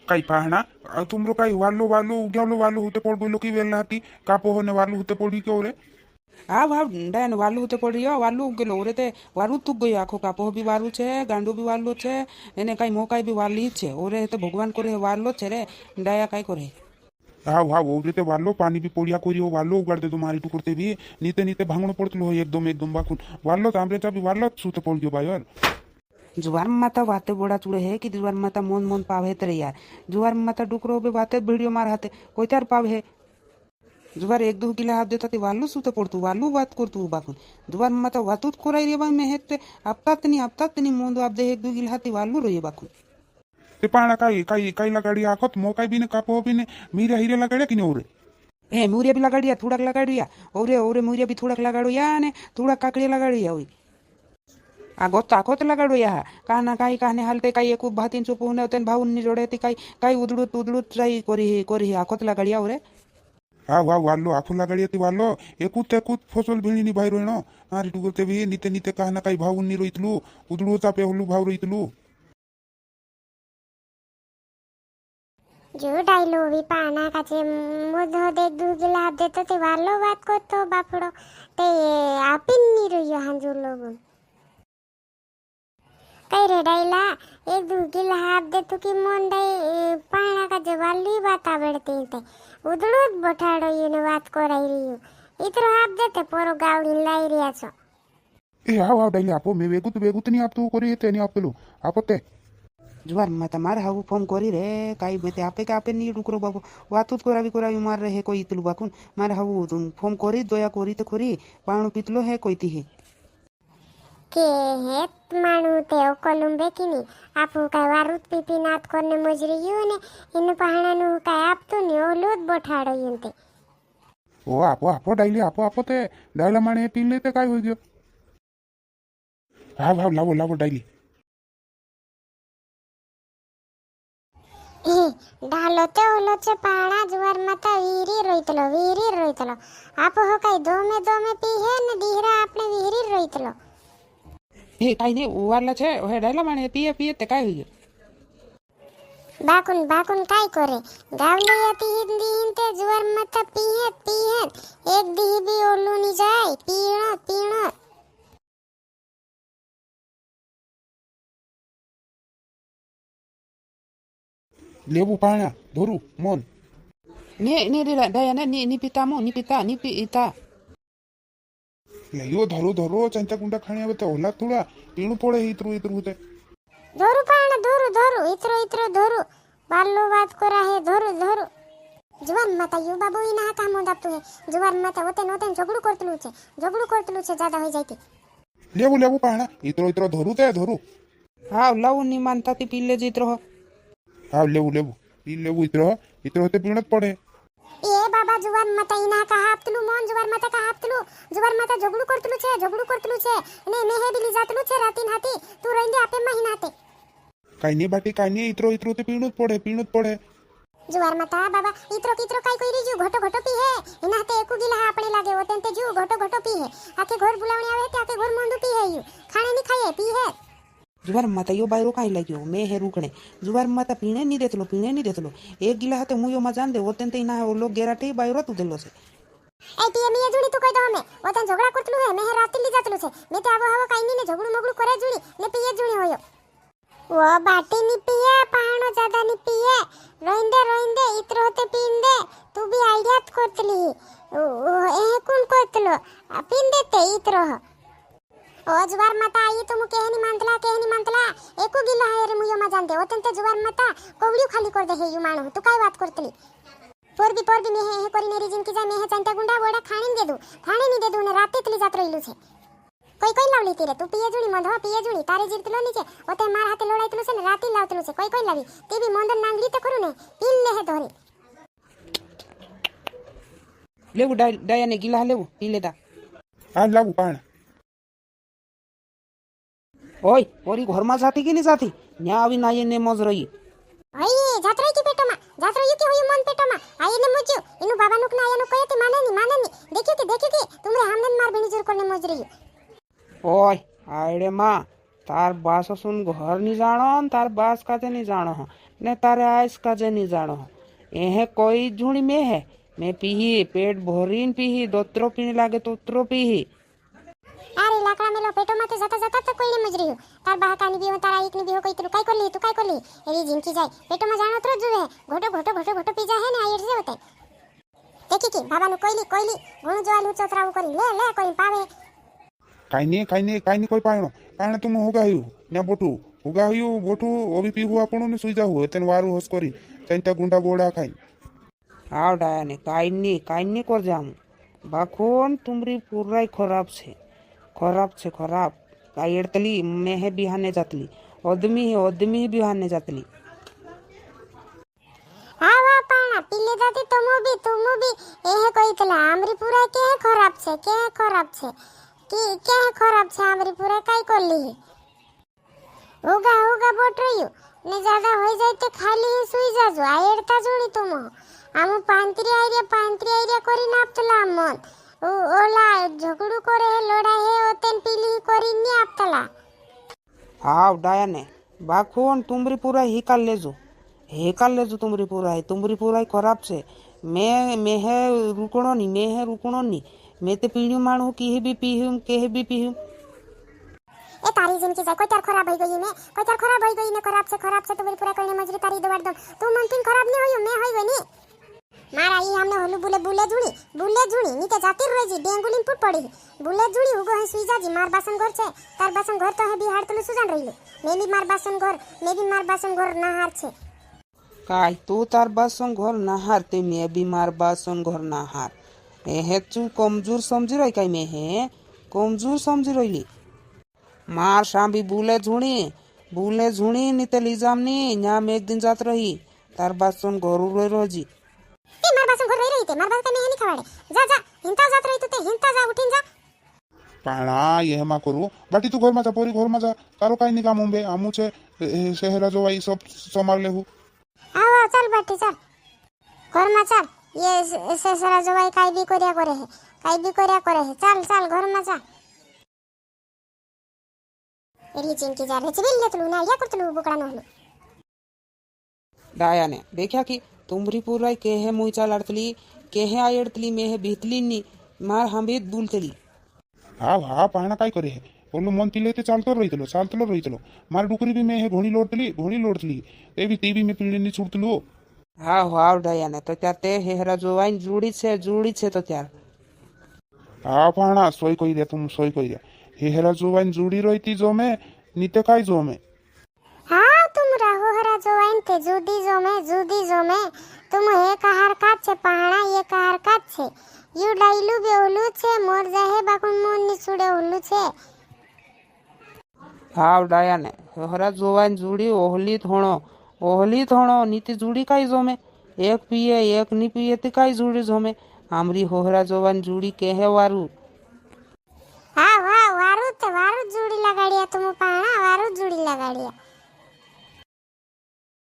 काही पाहना तुमरो काही वालो वालो उग्यावलो वालो होते पड़ बोलो की वेला हती कापो होने वालो होते पड़ी क्यों रे હા ભાવ ડાયન વાલું તે પડ્યો વાલું ગયેલો ઓરે તે વારું તું ગયો આખો કાપો બી વારું છે ગાંડો બી વાલો છે એને કાંઈ મોકાઈ બી વાલી જ છે ઓરે તો ભગવાન કરે વાલો જ છે રે ડાયા કાંઈ કરે हाँ हाँ वो रीते वालो पानी भी पोड़िया कोरी हो वालो उगाड़ दे तुम्हारी टुकड़ते भी नीते नीते भांगणो पड़तलो एकदम बाकून वालो तांबरे चा भी वालो सूते पड़ गयो भाई यार जुवार माता वाते बोड़ा चुड़े है कि जुवार माता मोन मोन पावे तरे यार जुवार माता डुकरो बे वाते वीडियो मार हाते कोई तार पावे जुवार एक दो गिला हाथ देता ते वालू सूते पड़तू वालू बात करतू बाकून जुवार माता वातूत कोराई रे बा में हेते आपतात नहीं मोंदो आप दे एक दो गिला हाथी वालू रोये बाकून ते पाना काही लगाड़ी आखत मो काही भी ने कापो भी ने मीरे हीरे लगाड़े कि नहीं ए मूरिया भी लगाड़िया थोड़ाक लगाड़िया ओरे ओरे मूरिया भी थोड़ाक लगाड़ो या ने थोड़ा काकड़ी लगाड़िया हुई आ गोता आखोत लगाड़ो या काना काही काने हालते काही एक भातीन चुप होने होते भाऊन जोड़े ती काही काही उदड़ुत जाई कोरी आखोत लगाड़िया ओरे हाँ वाह वालो आखो लगाड़ी थी वालो एकूत फसल भीणी नी भाई रोइनो आरी टुगते भी नीते नीते कहना काही भाव नी रोइतलू उदड़ू तापे होलू भाव रोइतलू जो डायलो पाना काचे मुधो दे दुगिला हाथ देतो ते वालो बात करतो बापड़ो ते आपिन नी रहियो हांजू लोगन कई रे डायला एक दुगिला हाथ देतो की मोन डाय पाना का जवाली बात आवड़ती ते उदड़ूत बठाड़ो ये बात कराई रहियो इतरो हाथ देते पोरो गावड़ी लाई रिया छो ए हाँ डाइले आपो मैं वेगुत नहीं आप तो करी ते नहीं आप पेलो आपते जुवार माता मारे हाउ फोन करी रे काही बेते आपे नी डुकरो बाबू वातुत कोरावी मार रहे कोई इतलू बाकून मारे हाउ तुम फोन करी दया करी तो करी पाणु पितलो है कोई ती है के हेत माणू ते कोलुंबे किनी आपू काय वारुत पीपी नात करने मजरी यू ने इन पहाणानु काय आपतो ने ओलूत बोठाडो यंते ओ आपो डाइले आपो ते डायला माने पी लेते काय हो गयो हाँ लावो डाइली डालो ते ओलो चे पाणा जुवार माता वीरी रोइतलो आप हो काय दो में पी है ने दीहरा आपने वीरी रोइतलो ए काही नाही वारला छे हे डायला माने पिये ते काय होई बाकुन काय करे गावली आती हिंदी हिंते जुवार माता पी है एक दी भी ओलू नी जाय पीणो लेबू पाना धोरू मोन ने रे दया नी पिता मो नी पिता ले यो धरो चंचा गुंडा खाने आवे तो होला थोड़ा पीणू पड़े इतरू होते धोरू पाणा धोरू इतरो धोरू बालो बात करा है धोरू जुवान माता यू बाबू इना हाथ हम दापतु है जुवान माता ओते नोते झगड़ू करतलु छे ज्यादा हो जाती लेबू पाना इतरो धोरू हाँ लाऊ नी मानता ती पीले जितरो हाँ लेबू इतरो होते पीणत पड़े ए बाबा जुवान माता इना का हापतलु मोन जुवान माता का हापतलु जुवान माता झगड़ू करतलु छे ने मेहे बिली जातलु छे रातीन हाती तू रंदे आपे महिनाते काही नाही बाटी काही नाही इतरो होते पीणत पड़े जुवार माता बाबा इतरो काय कोई रिजू घोटो पी है इना हाते एकू गिला आपणे लागे होते ते जू घोटो पी है आके घर बुलावणी आवे ते आके घर मोंडू पी है यू खाणे नी खाए पी है जुवार माता यो बायरो काय लाग्यो मैं हे रुकणे जुवार माता पीणे नी देतलो एक गिला हाते मुयो मा जान दे होते ते इना लोग गेराटे बायरो तू देलो से ए ती मी जुडी तू कई दो हमें ओतन झगड़ा करतलु है मैं राती ली जातलु छे मैं ते आवो हावो काई नी ने झगड़ू मगड़ू करे जुडी ने पीए जुडी होयो वो बाटी नी पीए पहाणो ज्यादा नी पीए रोइंदे इतरो होते पींदे तू भी आइडियात करतली ए कोण करतलो पींदे ते इतरो ओ जुवार माता आई तो मु केहनी मांतला एको गिला है रे मुयो मा जान दे ओतन ते जुवार माता कोवड़ी खाली कर दे हे यू माणू तू काय बात करतली पोरबी में हे कोरी मेरी जिनकी जा में हे चंता गुंडा बोड़ा खाणे नी दे दू ने राते तली जात रहिलु छे कोई लावली ती रे तू पिए जुणी मंधवा पिए जुणी तारे जीरतलो नी छे ओते मार हाथे लोडायतलो छे ने राती लावतलो छे कोई लावी ती भी मंदन नांगली ते करू ने पीन ले हे धोरी लेबू डाया ने गिला लेबू पी लेता हाँ लावू पाना ओय ओरी घर में जाती कि नहीं जाती न्या आवी नाये ने मज रही अये जात्रा की पेटो मा जात्रा युकी होई मन पेटो मा आये ने मुजु इनु बाबा नुक ना आये कयते माने नी देखियो के तुमरे हमने मार बेनी जोर करने मज रही ओय आड़े माँ तार बास सुन घर नहीं जानो तार बास काजे नहीं जानो ने तारे आइस काजे नहीं जानो एहे कोई झुणी में है मैं पीही पेट भरीन पीही दोत्रो पीने लागे तोत्रो पीही अरे लाकड़ा मेलो पेटो माथे जाता जाता तो कोई ने मजरी हो तार बाहा कानी भी हो तारा एक ने भी हो कोई तू काय करली एरी जिनकी जाय पेटो में जानो तो जुए घोटो घोटो पी जाए ने आयर से होते देखी की बाबा नु कोईली गुण जो आलू चतराव करी ले कोई पावे કાઈ નહીં કોઈ પાણો કારણ તું હોગાયું ને બોટું ઓબી પીવું આપણું ને સુઈ જાવું તેને વારું હોસ કરી તૈતા ગુંડા બોડા ખાઈ हाव डायाने काई नहीं कर जाम बाखोन तुमरी पूराई खराब छे काई एड़तली मैं है बिहाने जातली ओदमी बिहाने जातली आवा पाना पिल्ले जाती तुमो भी एहे कोई तला आमरी पूरा के खराब छे के खराब छे आमरी पूरा काई करली होगा बोट रही ने ज्यादा हो जाए तो खाली सुई जाजो आयड़ता जोड़ी तुम आमु पांत्री आइरिया करी नापतला मन ओला झगड़ू करे लोड़ा है ओतेन पीली करी नी आपतला हाव डायाने बाखोन तुमरी पूरा हिकाल लेजो तुमरी पूरा खराब छे मैं है रुकणो नी मैं ते पीणू माणू की भी पीहूं ए तारी जिनकी जाय कोई तार खराब हो गई ने खराब से तुम्हारी पूरा करने मजरी तारी दो बार दो तू मनतीन खराब नहीं होयो मैं होई गनी मारा ई हमने होलू बुले जुणी नीते जाती रोजी डेंगुलिन पुट पड़ी बुले जुणी हुगो है सुई जाजी मार बासन घर छे तार बासन घर तो है बिहार तलु सुजान रहिलो मैं भी मार बासन घर नहार छे काय तू तार बासन घर नहार ते मैं भी मार बासन घर नहार एहे तू कमजोर समझी रही काय मैं है कमजोर समझी रही मार शांबी बुले झुणी नीते लीजामनी न्याम एक दिन जात रही तार बासन घर रोई रोजी ते मार बासन घर रही ते मार बासन में नहीं खवाड़े जा हिंता जात रही तो ते हिंता जा उठिन जा પાણા એ માં કરું બાકી તું ઘરમાં જા પોરી ઘરમાં જા તારો કાઈ નહીં કામ ઉંબે આમુ છે શહેરા જોવાઈ सब સમાર લેવું आवा चल बाटी चल घर में चल ये ससरा जवाई काई भी करे है चल घर में चल एरी चिंकी जा रे चिबिल लेतलू ना या करतलू बुकड़ा नहलू डाया ने देखा कि तुमरी पूराई के है मुई चालाड़तली के है आयड़तली में है भीतली नी मार हमें बोलतली હા પાણા કાઈ કરે હે ઓલું મન તિલે તે ચાલતો રહીતલો માર ડુકરી બી મે હે ઘોણી લોડતલી એવી ટીવી મે પીડીની છૂટતલું हाव डाया ने तो त्यार ते हेहरा जोवाइन जुड़ी छे तो त्यार હા પાણા સોય કઈ દે તું સોય કઈ દે હેરા જોવાઈને જુડી રહીતી જો મે નીતે કાઈ જો મે हाँ तुम रहो हरा जवाइन ते जुदी जो में तुम हे कहार काट छे पहाड़ा ये कहार काट छे यू डाइलू बेहुलू छे मोर जाहे बाकुन मोन नि सुडे हुलू छे हाव डाया ने हेहरा जोवाइन जुड़ी ओहली थोणो नीति जुड़ी काई जो में एक पिए एक नी पिए ते काई जुड़ी जो में हमरी होहरा जोवाइन जुड़ी के है वारू हाँ वारू जुड़ी लगाड़िया तुम पहाड़ा वारू जुड़ी लगाड़िया